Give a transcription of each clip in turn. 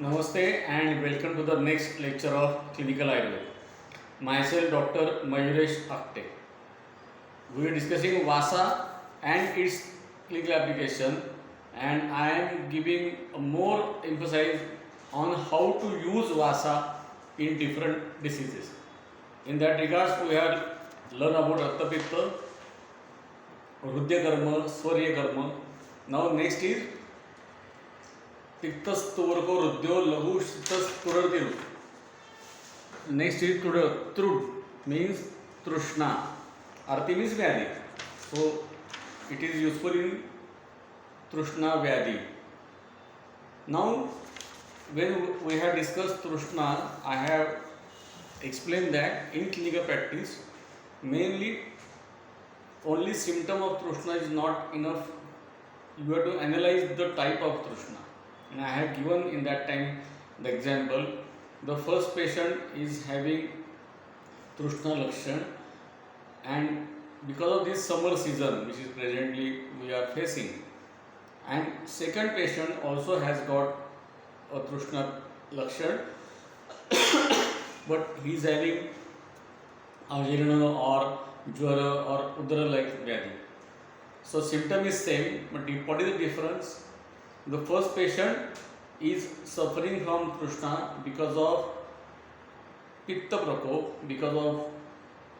Namaste and welcome to the next lecture of Clinical Ayurved. Myself Dr. Mayuresh Agte. We are discussing Vasa and its clinical application, and I am giving a more emphasis on how to use Vasa in different diseases. In that regards, we have learned about Ratta Pitta, Rudya Karma, Swarya Karma. Now next is Pittastvorko Rudyo Lagu Shitasturadiru. Next is Trud means Trushna. Arti means Vyadi. So it is useful in Trushna Vyadi. Now when we have discussed Trushna, I have explained that in clinical practice mainly only symptom of Trushna is not enough. You have to analyze the type of Trushna. And I have given in that time the example. The first patient is having Trushna Lakshan, and because of this summer season which is presently we are facing, and second patient also has got a Trushna Lakshan but he is having Ajirana or Jwara or Udara like Vyadi. So symptom is same, but what is the difference? The first patient is suffering from Trushna because of Pitta Prakop, because of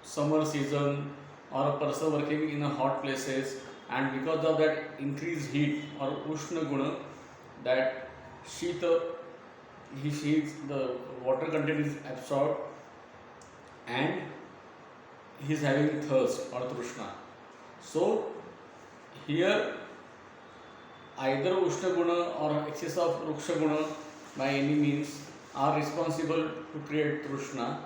summer season or a person working in a hot places, and because of that increased heat or Ushna Guna, that Shita, the water content is absorbed and he is having thirst or Trushna. So here either Ushna Guna or excess of Ruksha Guna by any means are responsible to create Trushna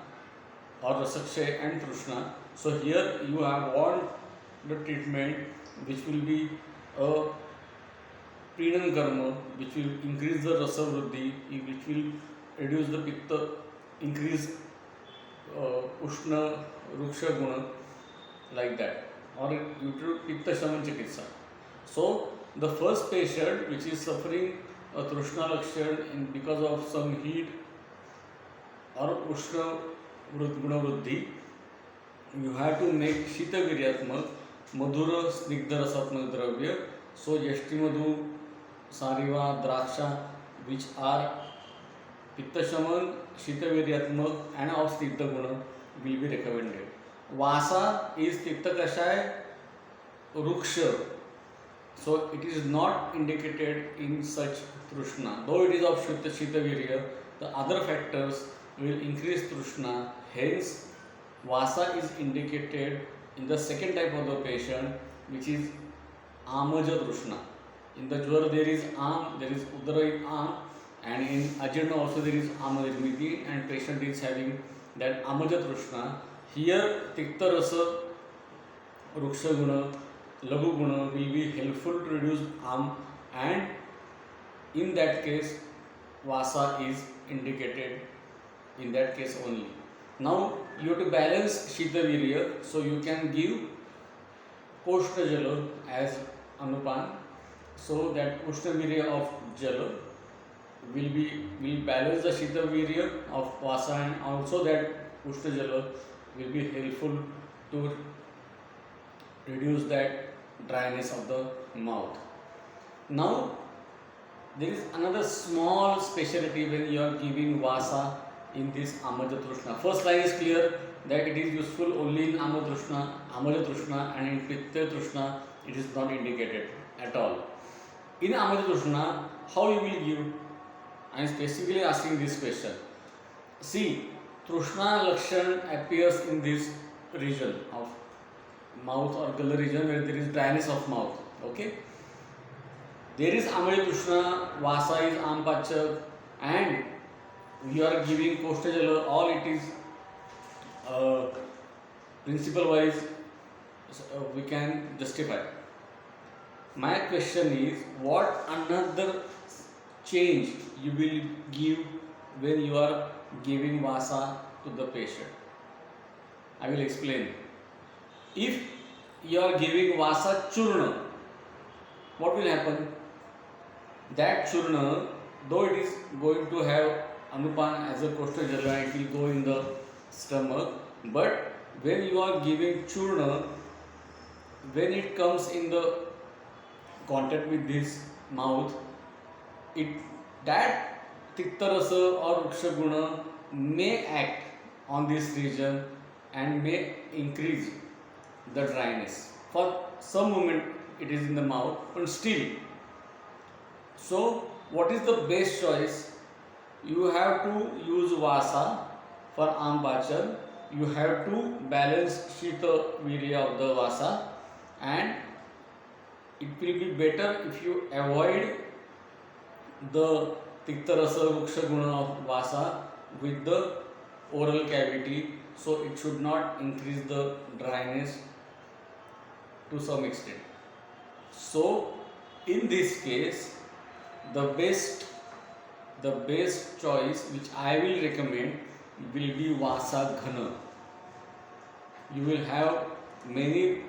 or Rasakshay and Trushna. So here you have want the treatment which will be a Peenan Karma, which will increase the Rasa Vruddhi, which will reduce the Pitta, increase Ushna Ruksha Guna, like that, or you do Pitta Shaman Chikitsa. So the first patient which is suffering a Trushna Lakshan because of some heat or Ushna Guna Vruddhi, you have to make Shita Viryatmak, Madhura Snigdha Rasatmak Dravya, so Yashti Madhu, Sariva, Draksha, which are Pitta Shaman, Shita Viryatmak and of Snigdha Guna will be recommended. Vasa is Pitta Kashaya Ruksha. So it is not indicated in such Trushna. Though it is of Shita Virya, the other factors will increase Trushna. Hence, Vasa is indicated in the second type of the patient, which is Amaja Trushna. In the Jwar there is Am, there is Udara in Am, and in Ajirna also there is Amadhirmiti, and patient is having that Amaja Trushna. Here, Tikta Rasa Ruksha Guna, Lagu Guna will be helpful to reduce and in that case Vasa is indicated in that case only. Now you have to balance Shita Virya, so you can give Koshna Jala as Anupan, so that Ushna Virya of Jala will balance the Shita Virya of Vasa, and also that Ushna Jala will be helpful to reduce that dryness of the mouth. Now there is another small specialty when you are giving Vasa in this Amaja Trushna. First line is clear that it is useful only in Amaja Trushna, and in Pitta Trushna it is not indicated at all. In Amaja Trushna, how you will give? I am specifically asking this question. See, Trushna Lakshan appears in this region of mouth or gullar region where there is dryness of mouth. Okay, there is Amaja Trushna, Vasa is Ampachak, and we are giving Koshna Jala. All it is principle wise we can justify. My question is, what another change you will give when you are giving Vasa to the patient? I will explain. If you are giving Vasa Churna, what will happen? That Churna though it is going to have anupan as a coastal jala, it will go in the stomach, but when you are giving churna, when it comes in the contact with this mouth, it that tikta rasa or ruksha guna may act on this region and may increase the dryness. For some moment it is in the mouth, but still. So what is the best choice? You have to use vasa for ampachan. You have to balance shita virya of the vasa, and it will be better if you avoid the tikta rasa ruksha guna of vasa with the oral cavity, so it should not increase the dryness to some extent. So in this case, the best choice which I will recommend will be vasa ghana. You will have many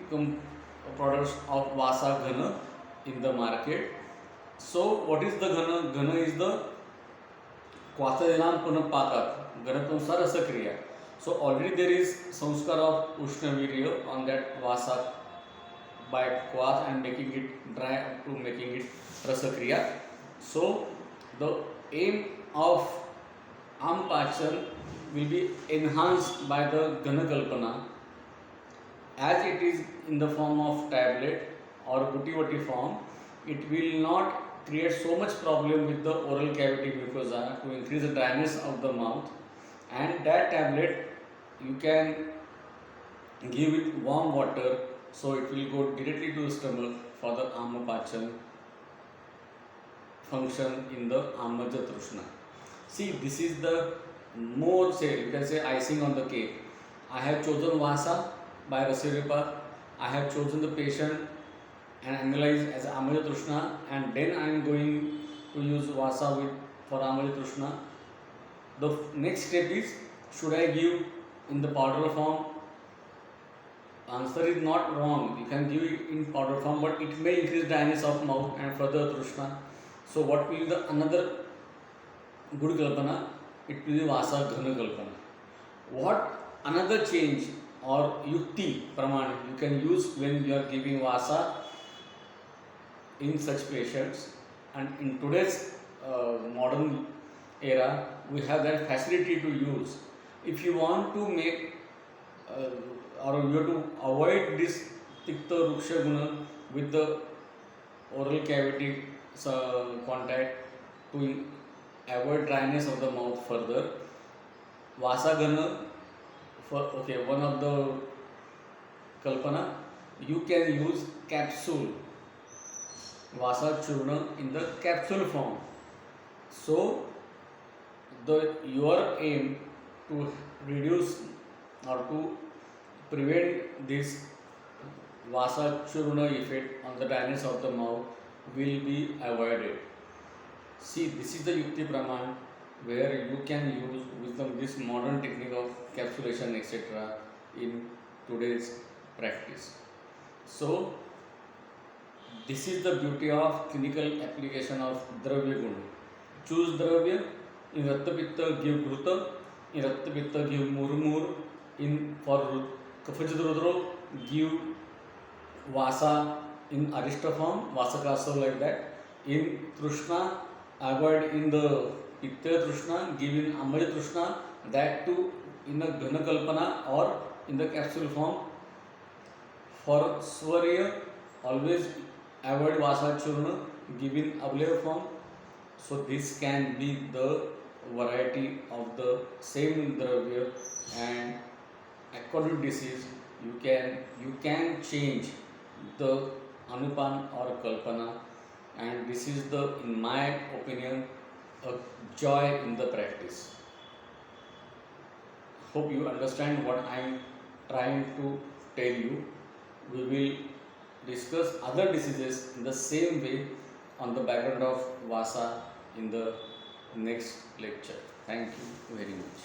products of vasa ghana in the market. So what is the ghana? Ghana is the क्वाथदिनाम पुनः पातात गणकनुसार रसक्रिया. So already there is sanskar of ushnavirya on that vasa by quath and making it dry up to making it rasakriya. So the aim of ampachan will be enhanced by the ganakalpana, as it is in the form of tablet or gutti form. It will not create so much problem with the oral cavity mucosa to increase the dryness of the mouth, and that tablet you can give it warm water, so it will go directly to the stomach for the ampachan function in the amaja trishna. See, this is the more, say, you can say, icing on the cake. I have chosen vasa by Rasiripa. I have chosen the patient and analyzed as amaja trishna, and then I am going to use vasa with for amaja trishna. The next step is, should I give in the powder form? Answer is not wrong. You can give it in powder form, but it may increase dryness of mouth and further trishna. So what will be the another good kalpana? It will be vasa ghana kalpana. What another change or yukti pramana you can use when you are giving vasa in such patients? And in today's modern era, we have that facility to use. If you want to make or you have to avoid this tikta ruksha guna with the oral cavity contact, to avoid dryness of the mouth further, vasa ghana for one of the kalpana, you can use capsule vasa churna in the capsule form. So your aim to reduce or to prevent this vasa churna effect on the dryness of the mouth will be avoided. See, this is the yukti praman where you can use with this modern technique of capsulation etc. in today's practice. So this is the beauty of clinical application of dravya guna. Choose dravya. In Ratta Pitta give Gruta, in Ratta Pitta give Murmur, in for Kapajadrudro give Vasa in Arishta form, Vasa Kasa like that. In Trishna, avoid in the Pitta Trishna, give in Amaja Trishna, that too in a Ghanakalpana or in the capsule form. For Swarya, always avoid Vasa Churna, give in Ablaya form. So this can be the variety of the same dravya, and according to disease you can change the anupan or kalpana, and this is the, in my opinion, a joy in the practice. Hope you understand what I am trying to tell you. We will discuss other diseases in the same way on the background of Vasa in the next lecture. Thank you very much.